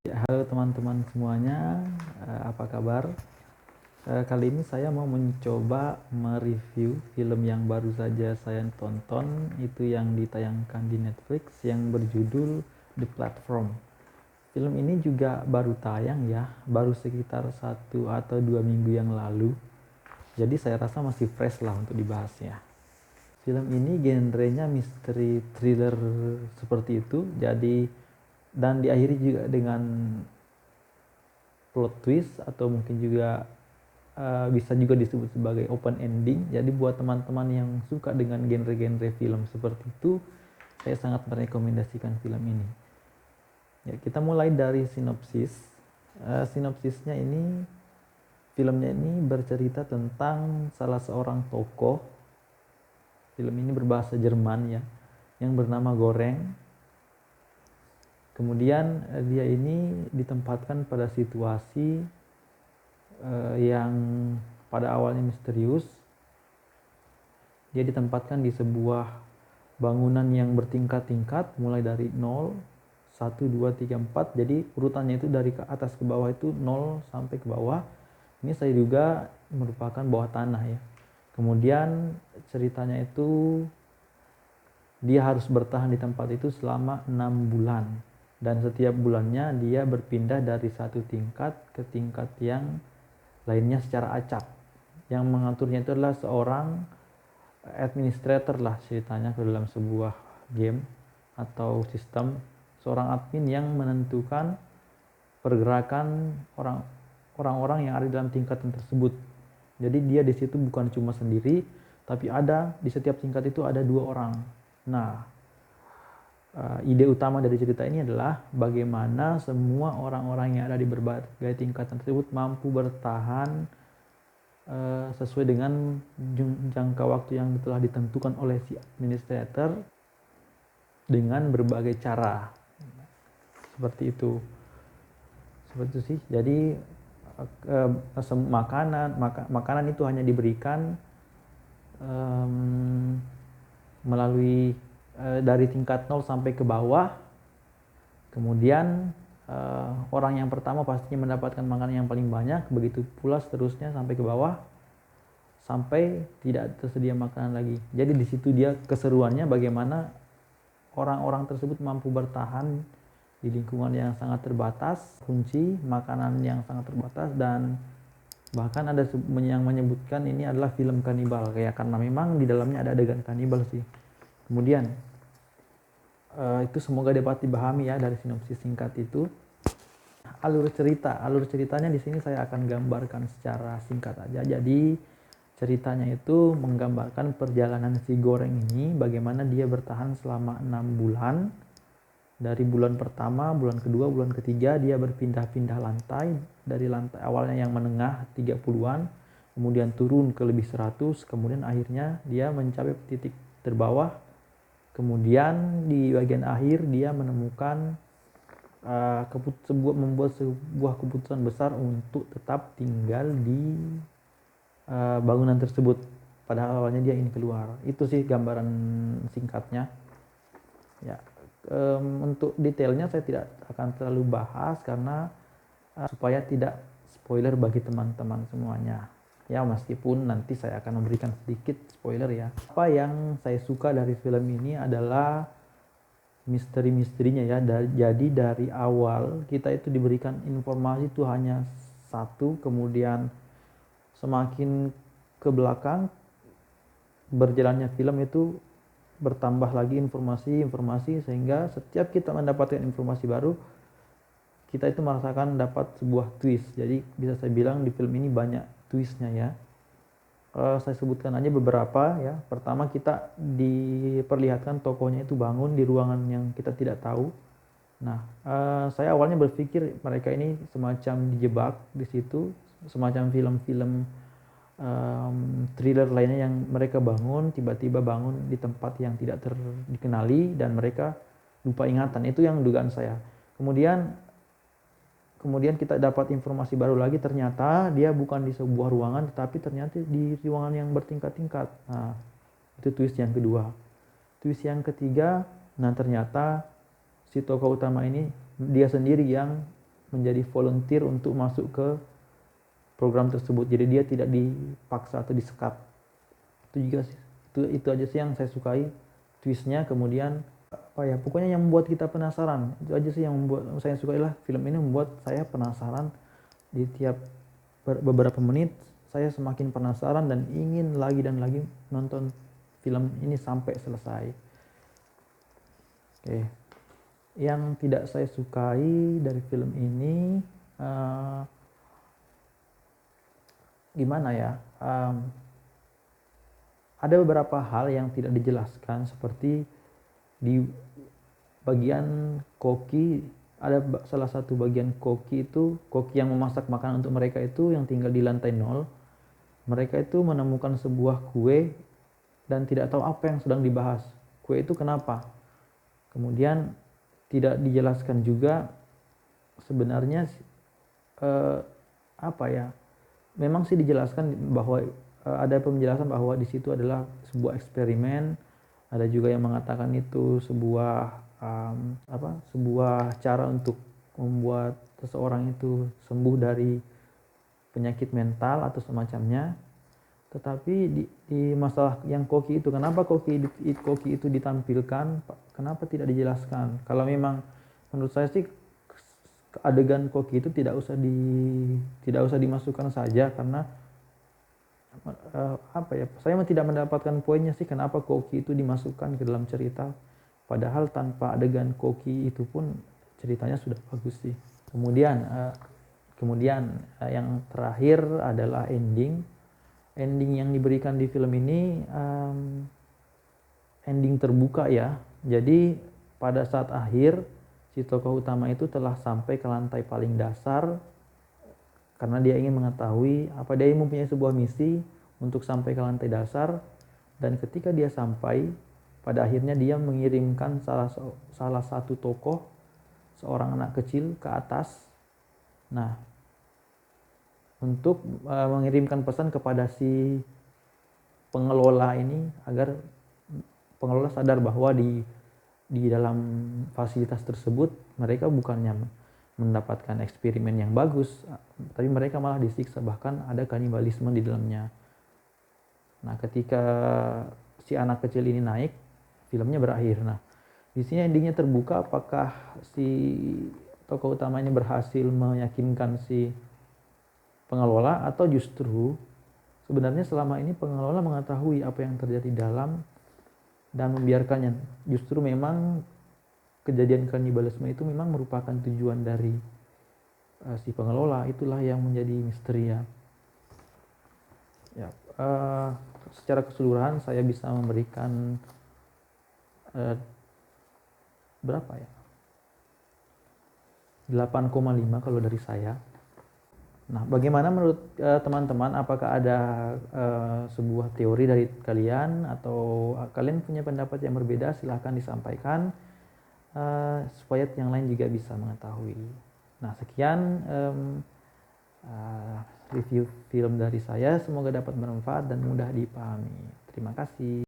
Ya, halo teman-teman semuanya, apa kabar? Kali ini saya mau mencoba mereview film yang baru saja saya tonton, itu yang ditayangkan di Netflix yang berjudul The Platform. Film ini juga baru tayang ya, baru sekitar 1 atau 2 minggu yang lalu. Jadi saya rasa masih fresh lah untuk dibahasnya. Film ini genrenya misteri thriller seperti itu, dan diakhiri juga dengan plot twist atau mungkin juga bisa juga disebut sebagai open ending. Jadi buat teman-teman yang suka dengan genre-genre film seperti itu, saya sangat merekomendasikan film ini. Ya, kita mulai dari sinopsis. Sinopsisnya ini, filmnya ini bercerita tentang salah seorang tokoh. Film ini berbahasa Jerman ya, yang bernama Goreng. Kemudian dia ini ditempatkan pada situasi yang pada awalnya misterius. Dia ditempatkan di sebuah bangunan yang bertingkat-tingkat, mulai dari 0, 1, 2, 3, 4. Jadi urutannya itu dari ke atas ke bawah itu 0 sampai ke bawah. Ini saya juga merupakan bawah tanah ya. Kemudian ceritanya itu dia harus bertahan di tempat itu selama 6 bulan. Dan setiap bulannya dia berpindah dari satu tingkat ke tingkat yang lainnya secara acak. Yang mengaturnya itu adalah seorang administrator lah ceritanya ke dalam sebuah game atau sistem, seorang admin yang menentukan pergerakan orang-orang yang ada dalam tingkatan tersebut. Jadi dia di situ bukan cuma sendiri, tapi ada di setiap tingkat itu ada 2 orang. Nah, ide utama dari cerita ini adalah bagaimana semua orang-orang yang ada di berbagai tingkatan tersebut mampu bertahan sesuai dengan jangka waktu yang telah ditentukan oleh si administrator dengan berbagai cara. Seperti itu. Seperti itu sih. Jadi makanan itu hanya diberikan melalui dari tingkat 0 sampai ke bawah. Kemudian orang yang pertama pastinya mendapatkan makanan yang paling banyak, begitu pula seterusnya sampai ke bawah sampai tidak tersedia makanan lagi. Jadi di situ dia keseruannya bagaimana orang-orang tersebut mampu bertahan di lingkungan yang sangat terbatas, kunci makanan yang sangat terbatas, dan bahkan ada yang menyebutkan ini adalah film kanibal kayak, karena memang di dalamnya ada adegan kanibal sih. Kemudian itu semoga dapat dipahami ya dari sinopsis singkat itu. Alur ceritanya di sini saya akan gambarkan secara singkat aja. Jadi ceritanya itu menggambarkan perjalanan si Goreng ini, bagaimana dia bertahan selama 6 bulan. Dari bulan pertama, bulan kedua, bulan ketiga dia berpindah-pindah lantai. Dari lantai awalnya yang menengah 30-an, kemudian turun ke lebih 100, kemudian akhirnya dia mencapai titik terbawah. Kemudian di bagian akhir dia menemukan membuat sebuah keputusan besar untuk tetap tinggal di bangunan tersebut, padahal awalnya dia ingin keluar. Itu sih gambaran singkatnya ya. Untuk detailnya saya tidak akan terlalu bahas karena supaya tidak spoiler bagi teman-teman semuanya ya, meskipun nanti saya akan memberikan sedikit spoiler ya. Apa yang saya suka dari film ini adalah misteri-misterinya ya. Jadi dari awal kita itu diberikan informasi itu hanya satu, kemudian semakin ke belakang berjalannya film itu bertambah lagi informasi sehingga setiap kita mendapatkan informasi baru, kita itu merasakan dapat sebuah twist. Jadi bisa saya bilang di film ini banyak twistnya ya. Saya sebutkan aja beberapa ya. Pertama, kita diperlihatkan tokohnya itu bangun di ruangan yang kita tidak tahu. Nah, saya awalnya berpikir mereka ini semacam dijebak di situ, semacam film-film thriller lainnya yang mereka bangun, tiba-tiba bangun di tempat yang tidak dikenali dan mereka lupa ingatan. Itu yang dugaan saya. Kemudian kita dapat informasi baru lagi, ternyata dia bukan di sebuah ruangan, tetapi ternyata di ruangan yang bertingkat-tingkat. Nah, itu twist yang kedua. Twist yang ketiga, nah ternyata si tokoh utama ini dia sendiri yang menjadi volunteer untuk masuk ke program tersebut. Jadi dia tidak dipaksa atau disekap. Itu juga sih, itu aja sih yang saya sukai twistnya. Kemudian apa ya, pokoknya yang membuat kita penasaran, itu aja sih yang membuat saya sukai lah. Film ini membuat saya penasaran, di tiap beberapa menit saya semakin penasaran dan ingin lagi dan lagi nonton film ini sampai selesai. Oke. Yang tidak saya sukai dari film ini gimana ya, ada beberapa hal yang tidak dijelaskan, seperti di bagian koki, ada salah satu bagian koki yang memasak makanan untuk mereka itu yang tinggal di lantai 0. Mereka itu menemukan sebuah kue dan tidak tahu apa yang sedang dibahas. Kue itu kenapa? Kemudian tidak dijelaskan juga sebenarnya apa ya? Memang sih dijelaskan bahwa ada penjelasan bahwa di situ adalah sebuah eksperimen. Ada juga yang mengatakan itu sebuah sebuah cara untuk membuat seseorang itu sembuh dari penyakit mental atau semacamnya. Tetapi di masalah yang koki itu, kenapa koki itu ditampilkan, kenapa tidak dijelaskan? Kalau memang menurut saya sih adegan koki itu tidak usah dimasukkan saja, karena apa ya, saya tidak mendapatkan poinnya sih kenapa koki itu dimasukkan ke dalam cerita, padahal tanpa adegan koki itu pun ceritanya sudah bagus sih. Kemudian yang terakhir adalah ending yang diberikan di film ini, ending terbuka ya. Jadi pada saat akhir si tokoh utama itu telah sampai ke lantai paling dasar karena dia ingin mengetahui dia mempunyai sebuah misi untuk sampai ke lantai dasar, dan ketika dia sampai, pada akhirnya dia mengirimkan salah satu tokoh, seorang anak kecil ke atas. Nah, untuk mengirimkan pesan kepada si pengelola ini agar pengelola sadar bahwa di dalam fasilitas tersebut mereka bukannya mendapatkan eksperimen yang bagus, tapi mereka malah disiksa, bahkan ada kanibalisme di dalamnya. Nah, ketika si anak kecil ini naik, filmnya berakhir. Nah, di sini endingnya terbuka, apakah si tokoh utamanya berhasil meyakinkan si pengelola, atau justru sebenarnya selama ini pengelola mengetahui apa yang terjadi di dalam dan membiarkannya. Justru memang kejadian kanibalisme itu memang merupakan tujuan dari si pengelola. Itulah yang menjadi misteri ya. Secara keseluruhan saya bisa memberikan berapa ya? 8,5 kalau dari saya. Nah, bagaimana menurut teman-teman? Apakah ada sebuah teori dari kalian, atau kalian punya pendapat yang berbeda? Silahkan disampaikan supaya yang lain juga bisa mengetahui. Nah, sekian review film dari saya. Semoga dapat bermanfaat dan mudah dipahami. Terima kasih.